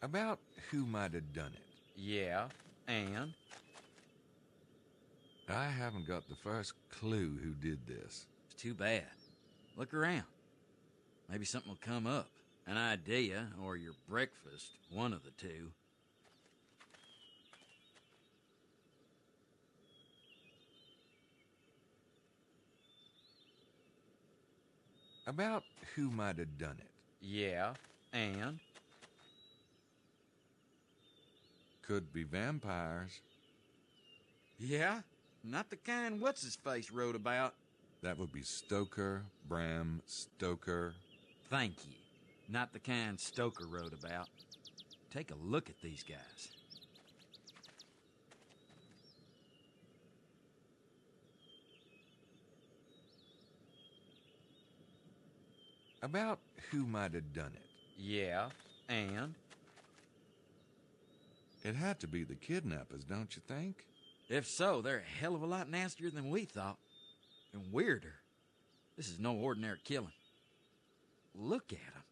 About who might have done it. Yeah, and? I haven't got the first clue who did this. It's too bad. Look around. Maybe something will come up. An idea, or your breakfast, one of the two. About who might have done it. Yeah, and? Could be vampires. Yeah? Not the kind what's-his-face wrote about. That would be Stoker, Bram Stoker. Thank you. Not the kind Stoker wrote about. Take a look at these guys. About who might have done it. Yeah, and? It had to be the kidnappers, don't you think? If so, they're a hell of a lot nastier than we thought. And weirder. This is no ordinary killing. Look at them.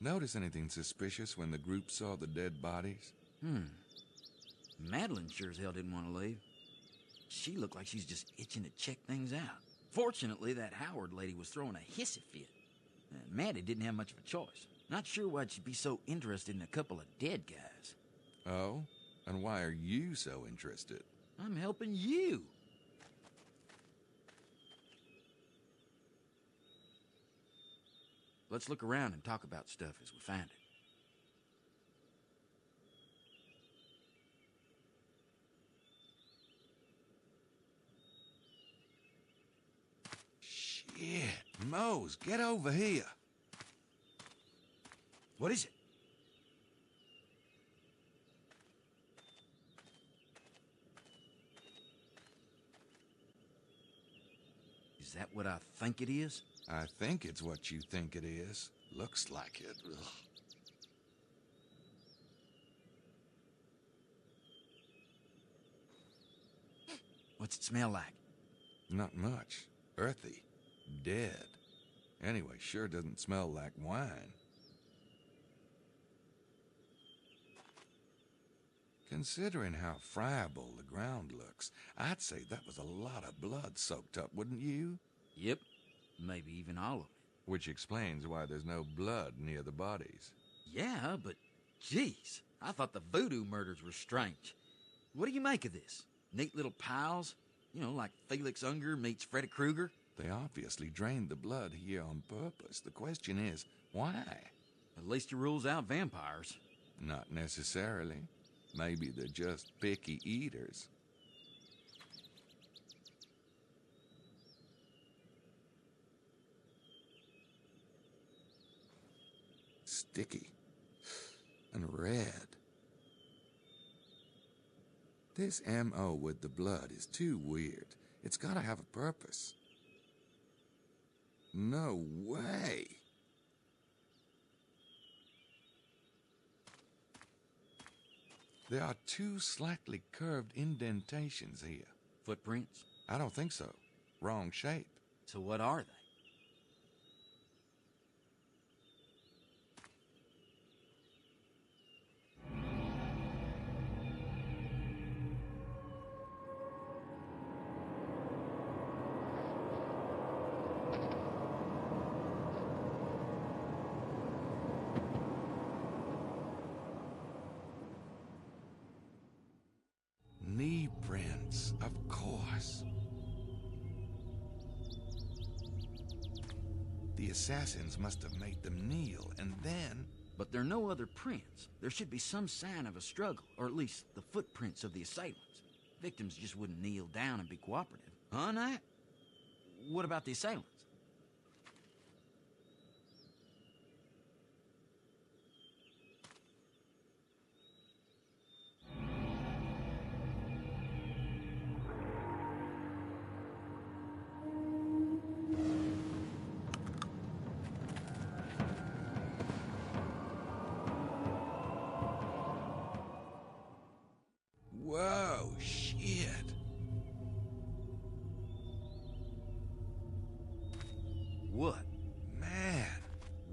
Notice anything suspicious when the group saw the dead bodies? Madeline sure as hell didn't want to leave. She looked like she's just itching to check things out. Fortunately, that Howard lady was throwing a hissy fit. Maddie didn't have much of a choice. Not sure why she'd be so interested in a couple of dead guys. Oh? And why are you so interested? I'm helping you. Let's look around and talk about stuff as we find it. Shit, Mose, get over here. What is it? Is that what I think it is? I think it's what you think it is. Looks like it. Ugh. What's it smell like? Not much. Earthy. Dead. Anyway, sure doesn't smell like wine. Considering how friable the ground looks, I'd say that was a lot of blood soaked up, wouldn't you? Yep. Maybe even all of it. Which explains why there's no blood near the bodies. Yeah, but geez, I thought the voodoo murders were strange. What do you make of this? Neat little piles? You know, like Felix Unger meets Freddy Krueger? They obviously drained the blood here on purpose. The question is, why? At least it rules out vampires. Not necessarily. Maybe they're just picky eaters. Sticky. And red. This M.O. with the blood is too weird. It's gotta have a purpose. No way! There are two slightly curved indentations here. Footprints? I don't think so. Wrong shape. So what are they? Knee prints, of course. The assassins must have made them kneel, and then... But there are no other prints. There should be some sign of a struggle, or at least the footprints of the assailants. Victims just wouldn't kneel down and be cooperative. Huh, Knight? What about the assailants? Whoa, shit. What? Man,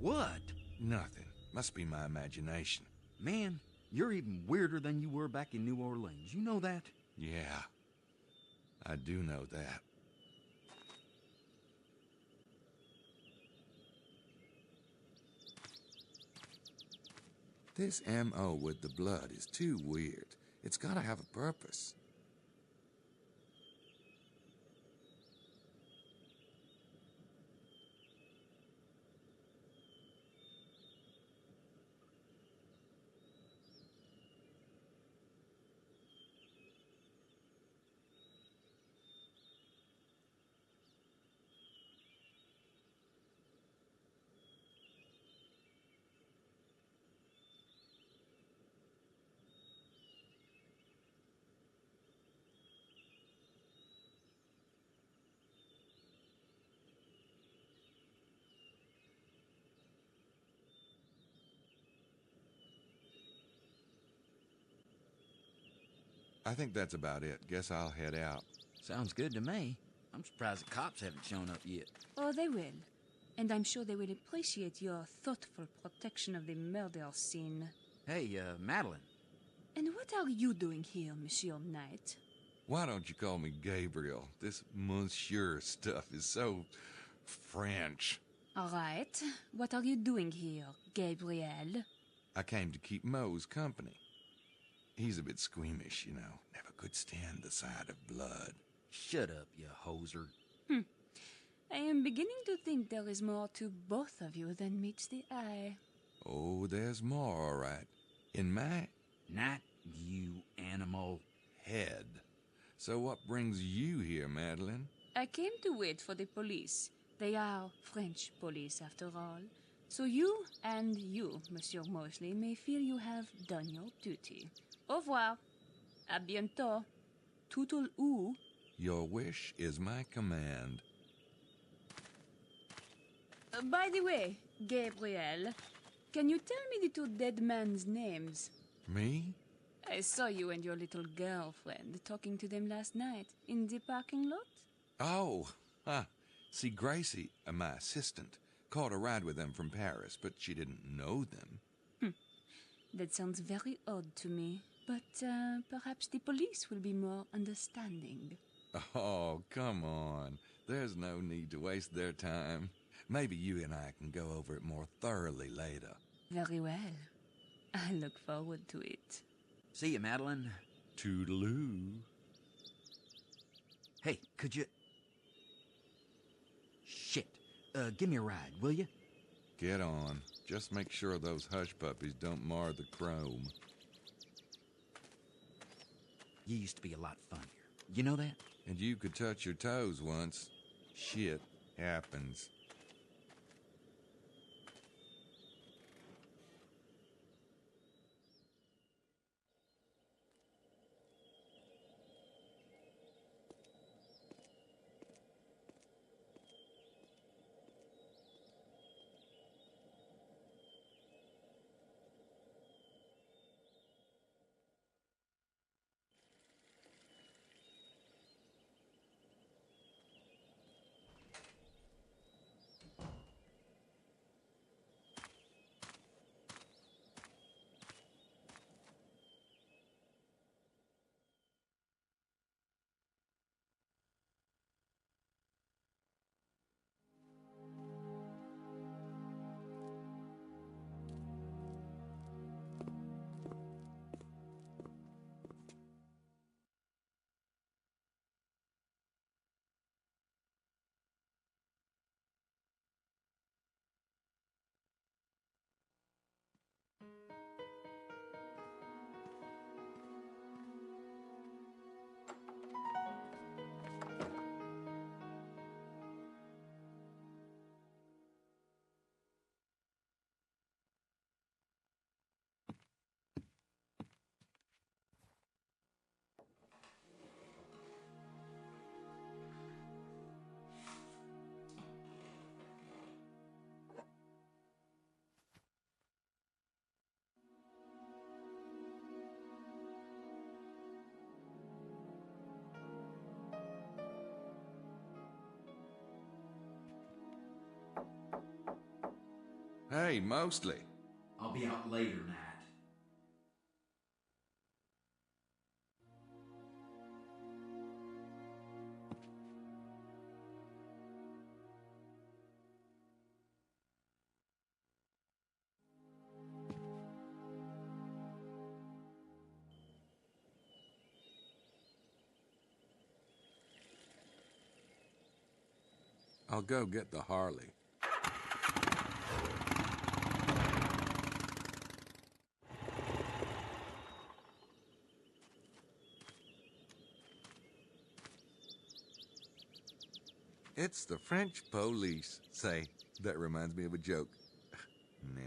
What? nothing. Must be my imagination. Man, you're even weirder than you were back in New Orleans. You know that? Yeah, I do know that. This M.O. with the blood is too weird. It's gotta have a purpose. I think that's about it. Guess I'll head out. Sounds good to me. I'm surprised the cops haven't shown up yet. Oh, they will. And I'm sure they will appreciate your thoughtful protection of the murder scene. Hey, Madeline. And what are you doing here, Monsieur Knight? Why don't you call me Gabriel? This monsieur stuff is so French. All right. What are you doing here, Gabriel? I came to keep Moe's company. He's a bit squeamish, you know. Never could stand the sight of blood. Shut up, you hoser. I am beginning to think there is more to both of you than meets the eye. Oh, there's more, all right. In my Not you, animal. head. So what brings you here, Madeline? I came to wait for the police. They are French police, after all. So you and you, Monsieur Mosley, may feel you have done your duty. Au revoir. À bientôt. Toutle ou. Your wish is my command. By the way, Gabriel, can you tell me the two dead men's names? Me? I saw you and your little girlfriend talking to them last night in the parking lot. Oh, see, Gracie, my assistant, caught a ride with them from Paris, but she didn't know them. That sounds very odd to me, but perhaps the police will be more understanding. Oh, come on. There's no need to waste their time. Maybe you and I can go over it more thoroughly later. Very well. I look forward to it. See you, Madeline. Toodaloo. Hey, could you... Shit. Give me a ride, will you? Get on. Just make sure those hush puppies don't mar the chrome. You used to be a lot funnier. You know that? And you could touch your toes once. Shit happens. Hey, Mosley. I'll be out later, Nat. I'll go get the Harley. It's the French police. Say, that reminds me of a joke. Nah.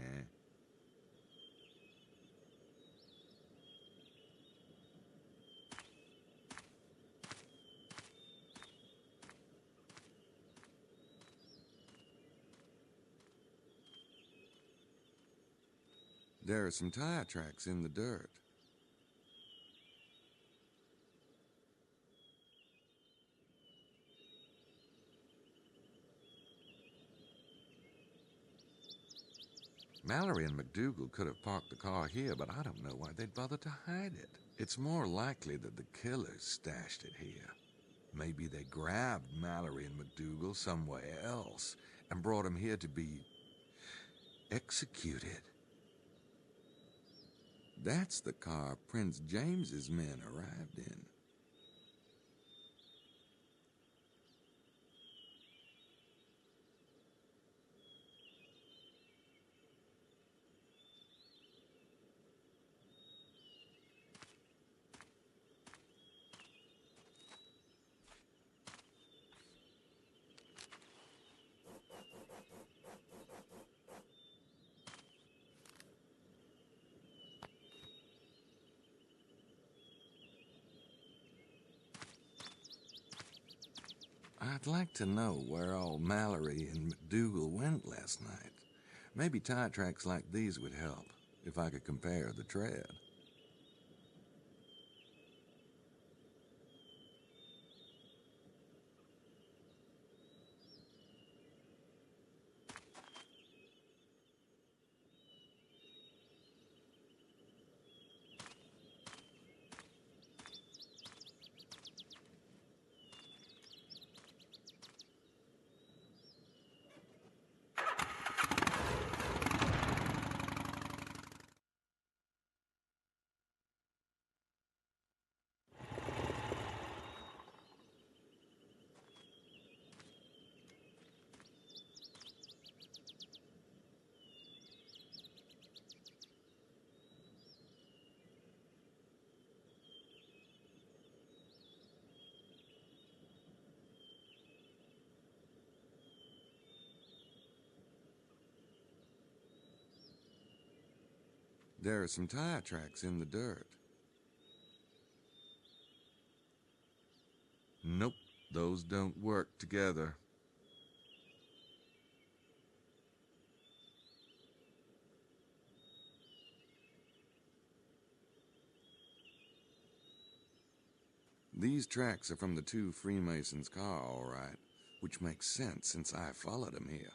There are some tire tracks in the dirt. Mallory and McDougal could have parked the car here, but I don't know why they'd bother to hide it. It's more likely that the killers stashed it here. Maybe they grabbed Mallory and McDougal somewhere else and brought them here to be executed. That's the car Prince James's men arrived in. I'd like to know where old Mallory and McDougal went last night. Maybe tire tracks like these would help, if I could compare the tread. There are some tire tracks in the dirt. Nope, those don't work together. These tracks are from the two Freemasons' car, all right, which makes sense since I followed them here.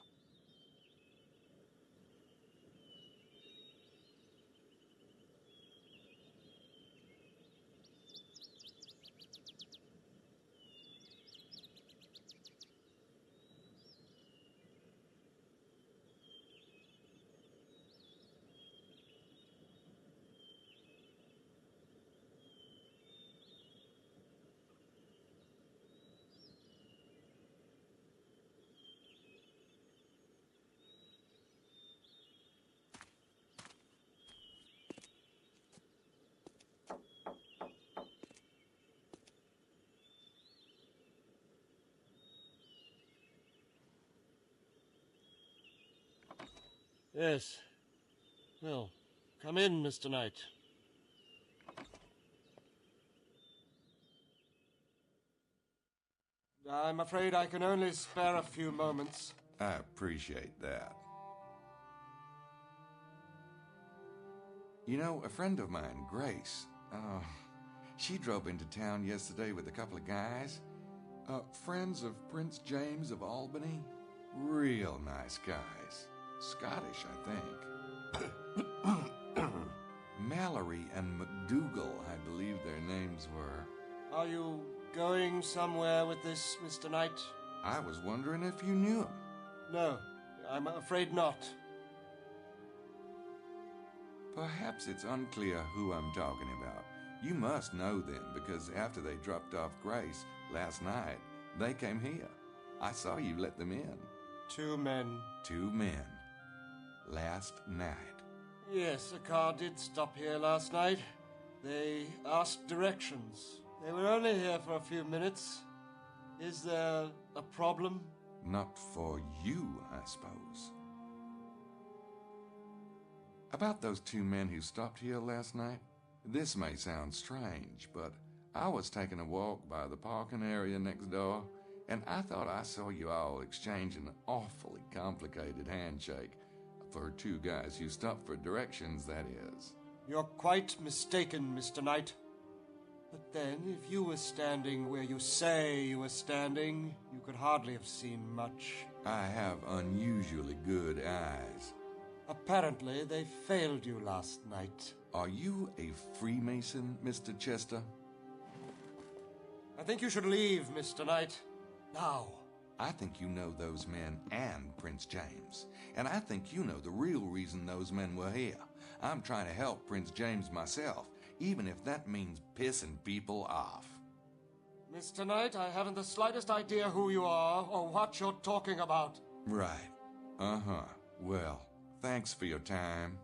Yes. Well, come in, Mr. Knight. I'm afraid I can only spare a few moments. I appreciate that. You know, a friend of mine, Grace, she drove into town yesterday with a couple of guys. Friends of Prince James of Albany. Real nice guys. Scottish, I think. Mallory and McDougal, I believe their names were. Are you going somewhere with this, Mr. Knight? I was wondering if you knew him. No, I'm afraid not. Perhaps it's unclear who I'm talking about. You must know them, because after they dropped off Grace last night, they came here. I saw you let them in. 2 men. 2 men. Last night. Yes, a car did stop here last night. They asked directions. They were only here for a few minutes. Is there a problem? Not for you, I suppose. About those 2 men who stopped here last night, this may sound strange, but I was taking a walk by the parking area next door, and I thought I saw you all exchanging an awfully complicated handshake for 2 guys who stopped for directions, that is. You're quite mistaken, Mr. Knight. But then, if you were standing where you say you were standing, you could hardly have seen much. I have unusually good eyes. Apparently, they failed you last night. Are you a Freemason, Mr. Chester? I think you should leave, Mr. Knight. Now. I think you know those men and Prince James. And I think you know the real reason those men were here. I'm trying to help Prince James myself, even if that means pissing people off. Mr. Knight, I haven't the slightest idea who you are or what you're talking about. Right. Uh-huh. Well, thanks for your time.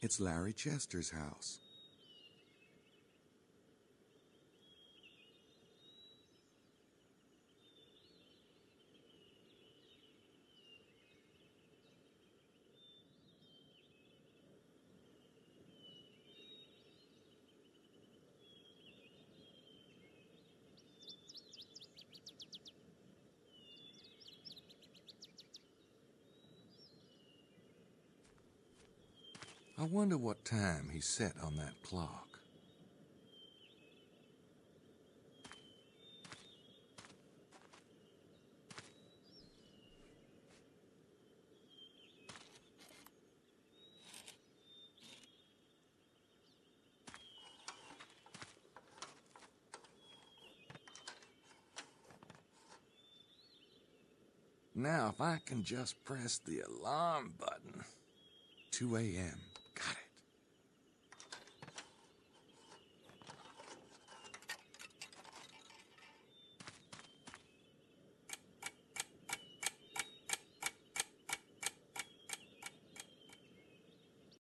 It's Larry Chester's house. I wonder what time he set on that clock. Now, if I can just press the alarm button. 2 a.m. Got it.